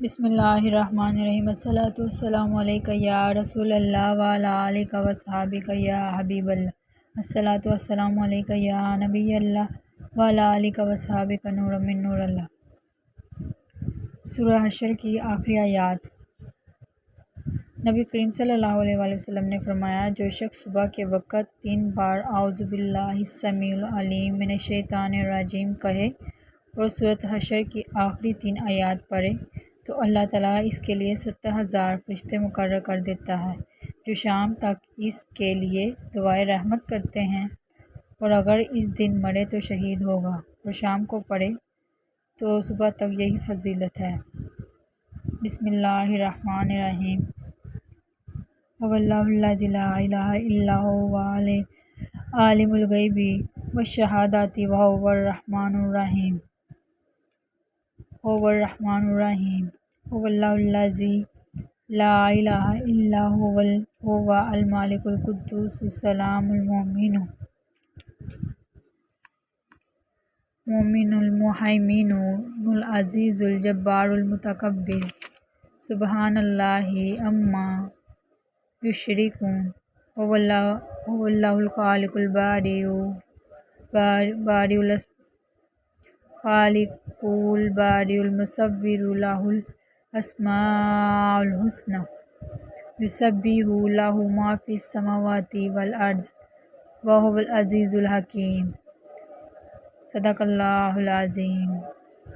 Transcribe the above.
بسم اللہ الرحمن الرحیم۔ الصلاۃ والسلام علیک یا رسول اللہ وعلی آلک و صحابک یا حبیب اللہ۔ الصلاۃ والسلام علیک یا نبی اللہ وعلی آلک و صحابک نور من نور اللہ۔ سورہ حشر کی آخری آیات۔ نبی کریم صلی اللہ علیہ وآلہ وسلم نے فرمایا، جو شخص صبح کے وقت 3 بار اعوذ باللہ السمیع العلیم من الشیطان الرجیم کہے اور سورۃ حشر کی آخری 3 آیات پڑھے تو اللہ تعالیٰ اس کے لیے 70,000 فرشتے مقرر کر دیتا ہے، جو شام تک اس کے لیے دعائے رحمت کرتے ہیں، اور اگر اس دن مرے تو شہید ہوگا، اور شام کو پڑھے تو صبح تک یہی فضیلت ہے۔ بسم اللہ الرحمن الرحیم۔ واللہ الذی لا الہ الا هو عالم الغیب والشہادۃ وہو الرحمن الرحیم۔ واللہ الذی لا الہ الا هو الملک القدوس السلام المؤمن المہیمن العزیز الجبار المتکبر سبحان اللہ عما یشرکون۔ واللہ الخالق البارئ المصور لہ الاسماء الحسنی یسبح لہ ما فی السماوات والارض وہو العزیز الحکیم۔ صدق اللہ العظیم۔